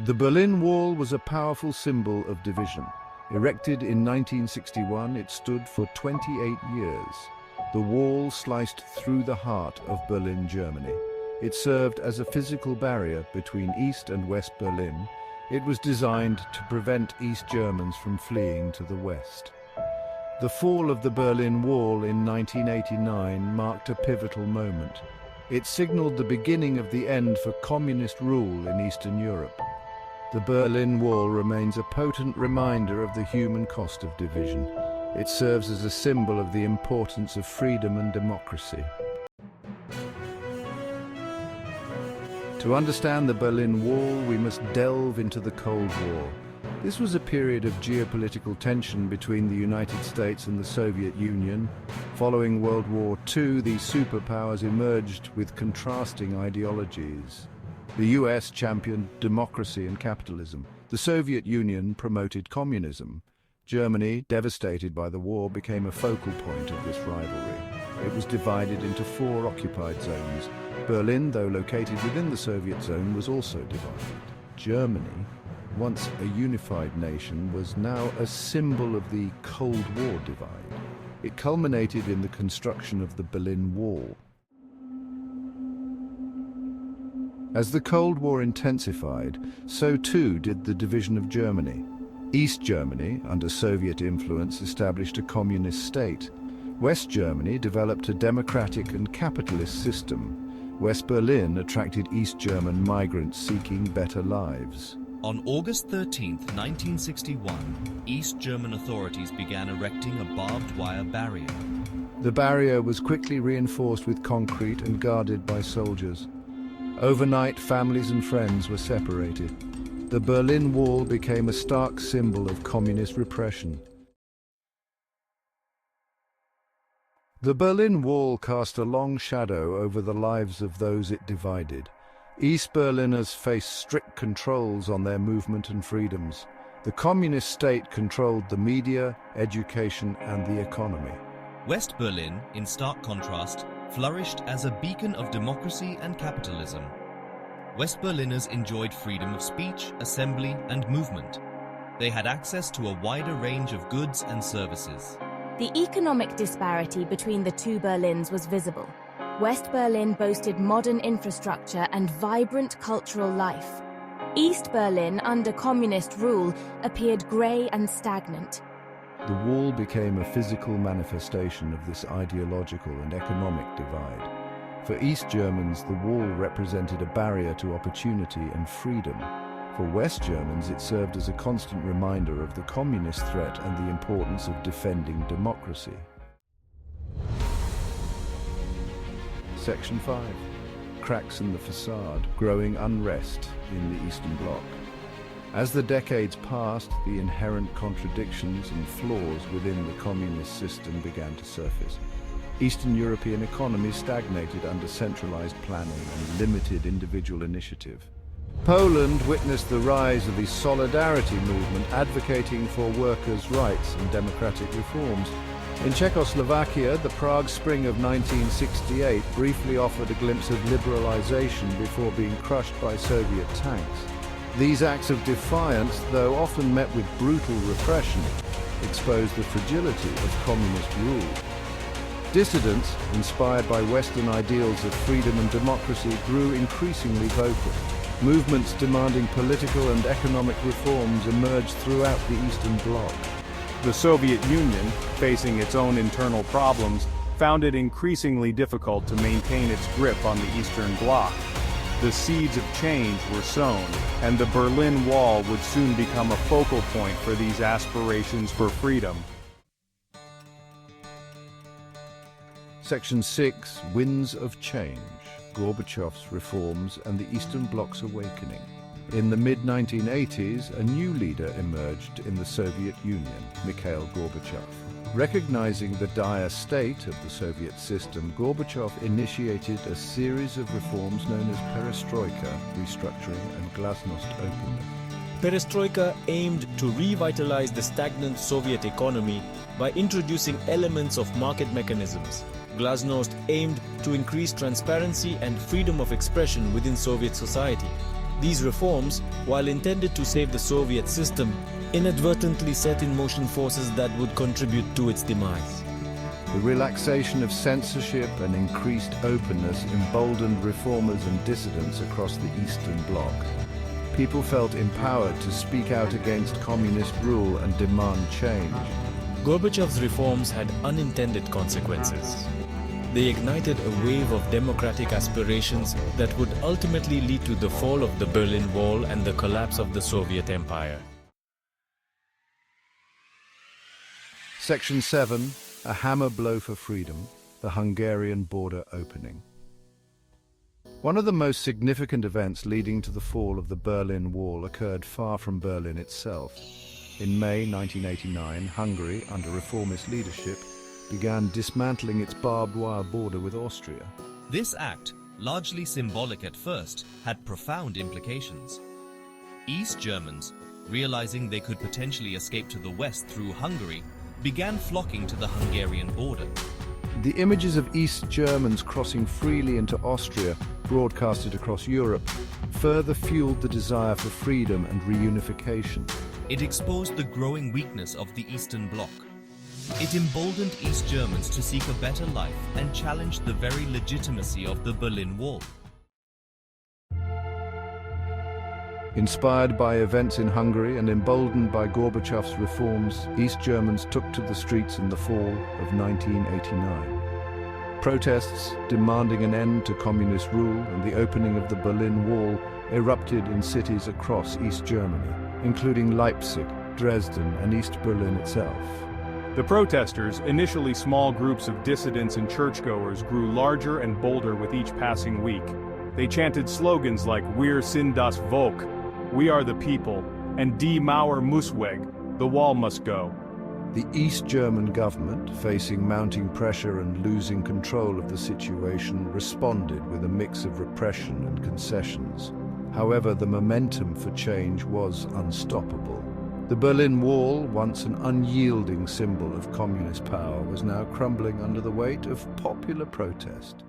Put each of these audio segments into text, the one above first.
The Berlin Wall was a powerful symbol of division. Erected in 1961, it stood for 28 years. The wall sliced through the heart of Berlin, Germany. It served as a physical barrier between East and West Berlin. It was designed to prevent East Germans from fleeing to the West. The fall of the Berlin Wall in 1989 marked a pivotal moment. It signaled the beginning of the end for communist rule in Eastern Europe. The Berlin Wall remains a potent reminder of the human cost of division. It serves as a symbol of the importance of freedom and democracy. To understand the Berlin Wall, we must delve into the Cold War. This was a period of geopolitical tension between the United States and the Soviet Union. Following World War II, these superpowers emerged with contrasting ideologies. The US championed democracy and capitalism. The Soviet Union promoted communism. Germany, devastated by the war, became a focal point of this rivalry. It was divided into 4 occupied zones. Berlin, though located within the Soviet zone, was also divided. Germany, once a unified nation, was now a symbol of the Cold War divide. It culminated in the construction of the Berlin Wall. As the Cold War intensified, so too did the division of Germany. East Germany, under Soviet influence, established a communist state. West Germany developed a democratic and capitalist system. West Berlin attracted East German migrants seeking better lives. On August 13, 1961, East German authorities began erecting a barbed wire barrier. The barrier was quickly reinforced with concrete and guarded by soldiers. Overnight, families and friends were separated. The Berlin Wall became a stark symbol of communist repression. The Berlin Wall cast a long shadow over the lives of those it divided. East Berliners faced strict controls on their movement and freedoms. The communist state controlled the media, education, and the economy. West Berlin, in stark contrast, flourished as a beacon of democracy and capitalism. West Berliners enjoyed freedom of speech, assembly, and movement. They had access to a wider range of goods and services. The economic disparity between the two Berlins was visible. West Berlin boasted modern infrastructure and vibrant cultural life. East Berlin, under communist rule, appeared grey and stagnant. The wall became a physical manifestation of this ideological and economic divide. For East Germans, the wall represented a barrier to opportunity and freedom. For West Germans, it served as a constant reminder of the communist threat and the importance of defending democracy. Section 5. Cracks in the facade, growing unrest in the Eastern Bloc. As the decades passed, the inherent contradictions and flaws within the communist system began to surface. Eastern European economies stagnated under centralized planning and limited individual initiative. Poland witnessed the rise of the Solidarity movement advocating for workers' rights and democratic reforms. In Czechoslovakia, the Prague Spring of 1968 briefly offered a glimpse of liberalization before being crushed by Soviet tanks. These acts of defiance, though often met with brutal repression, exposed the fragility of communist rule. Dissidents, inspired by Western ideals of freedom and democracy, grew increasingly vocal. Movements demanding political and economic reforms emerged throughout the Eastern Bloc. The Soviet Union, facing its own internal problems, found it increasingly difficult to maintain its grip on the Eastern Bloc. The seeds of change were sown, and the Berlin Wall would soon become a focal point for these aspirations for freedom. Section 6. Winds of Change. Gorbachev's reforms and the Eastern Bloc's awakening. In the mid-1980s, a new leader emerged in the Soviet Union, Mikhail Gorbachev. Recognizing the dire state of the Soviet system, Gorbachev initiated a series of reforms known as perestroika, restructuring, and glasnost openness. Perestroika aimed to revitalize the stagnant Soviet economy by introducing elements of market mechanisms. Glasnost aimed to increase transparency and freedom of expression within Soviet society. These reforms, while intended to save the Soviet system, inadvertently set in motion forces that would contribute to its demise. The relaxation of censorship and increased openness emboldened reformers and dissidents across the Eastern Bloc. People felt empowered to speak out against communist rule and demand change. Gorbachev's reforms had unintended consequences. They ignited a wave of democratic aspirations that would ultimately lead to the fall of the Berlin Wall and the collapse of the Soviet Empire. Section 7, a hammer blow for freedom, the Hungarian border opening. One of the most significant events leading to the fall of the Berlin Wall occurred far from Berlin itself. In May 1989, Hungary, under reformist leadership, began dismantling its barbed wire border with Austria. This act, largely symbolic at first, had profound implications. East Germans, realizing they could potentially escape to the west through Hungary, began flocking to the Hungarian border. The images of East Germans crossing freely into Austria, broadcasted across Europe, further fueled the desire for freedom and reunification. It exposed the growing weakness of the Eastern Bloc. It emboldened East Germans to seek a better life and challenged the very legitimacy of the Berlin Wall. Inspired by events in Hungary and emboldened by Gorbachev's reforms, East Germans took to the streets in the fall of 1989. Protests demanding an end to communist rule and the opening of the Berlin Wall erupted in cities across East Germany, including Leipzig, Dresden, and East Berlin itself. The protesters, initially small groups of dissidents and churchgoers, grew larger and bolder with each passing week. They chanted slogans like "Wir sind das Volk," "We are the people," and "Die Mauer muss weg," "The wall must go." The East German government, facing mounting pressure and losing control of the situation, responded with a mix of repression and concessions. However, the momentum for change was unstoppable. The Berlin Wall, once an unyielding symbol of communist power, was now crumbling under the weight of popular protest.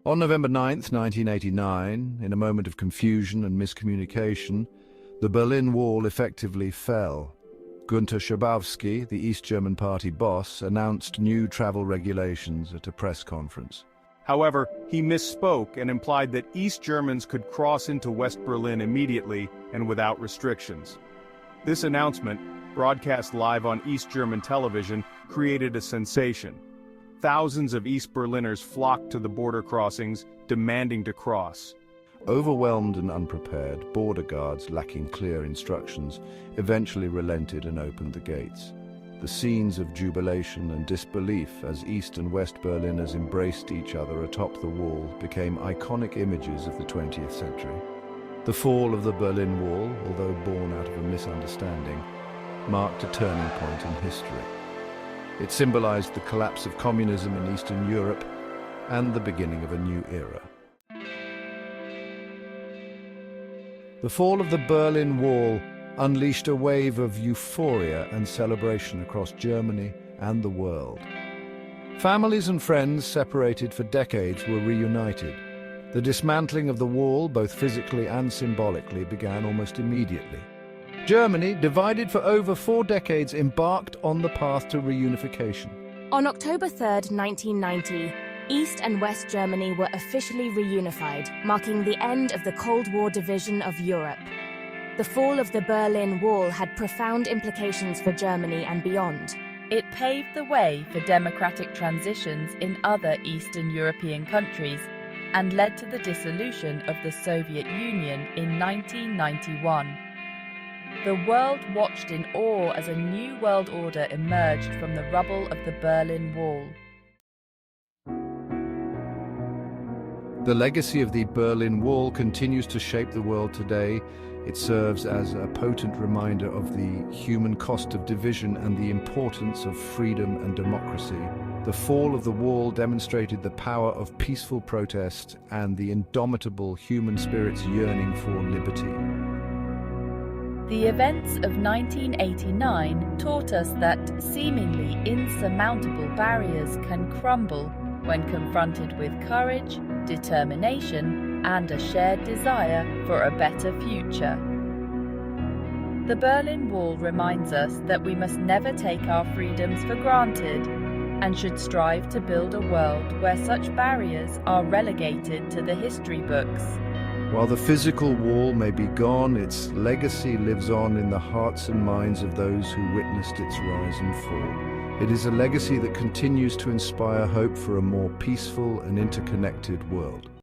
On November 9, 1989, in a moment of confusion and miscommunication, the Berlin Wall effectively fell. Günter Schabowski, the East German party boss, announced new travel regulations at a press conference. However, he misspoke and implied that East Germans could cross into West Berlin immediately and without restrictions. This announcement, broadcast live on East German television, created a sensation. Thousands of East Berliners flocked to the border crossings, demanding to cross. Overwhelmed and unprepared, border guards, lacking clear instructions, eventually relented and opened the gates. The scenes of jubilation and disbelief as East and West Berliners embraced each other atop the wall became iconic images of the 20th century. The fall of the Berlin Wall, although born out of a misunderstanding, marked a turning point in history. It symbolized the collapse of communism in Eastern Europe and the beginning of a new era. The fall of the Berlin Wall unleashed a wave of euphoria and celebration across Germany and the world. Families and friends separated for decades were reunited. The dismantling of the wall, both physically and symbolically, began almost immediately. Germany, divided for over 4 decades, embarked on the path to reunification. On October 3, 1990, East and West Germany were officially reunified, marking the end of the Cold War division of Europe. The fall of the Berlin Wall had profound implications for Germany and beyond. It paved the way for democratic transitions in other Eastern European countries and led to the dissolution of the Soviet Union in 1991. The world watched in awe as a new world order emerged from the rubble of the Berlin Wall. The legacy of the Berlin Wall continues to shape the world today. It serves as a potent reminder of the human cost of division and the importance of freedom and democracy. The fall of the wall demonstrated the power of peaceful protest and the indomitable human spirit's yearning for liberty. The events of 1989 taught us that seemingly insurmountable barriers can crumble when confronted with courage, determination, and a shared desire for a better future. The Berlin Wall reminds us that we must never take our freedoms for granted and should strive to build a world where such barriers are relegated to the history books. While the physical wall may be gone, its legacy lives on in the hearts and minds of those who witnessed its rise and fall. It is a legacy that continues to inspire hope for a more peaceful and interconnected world.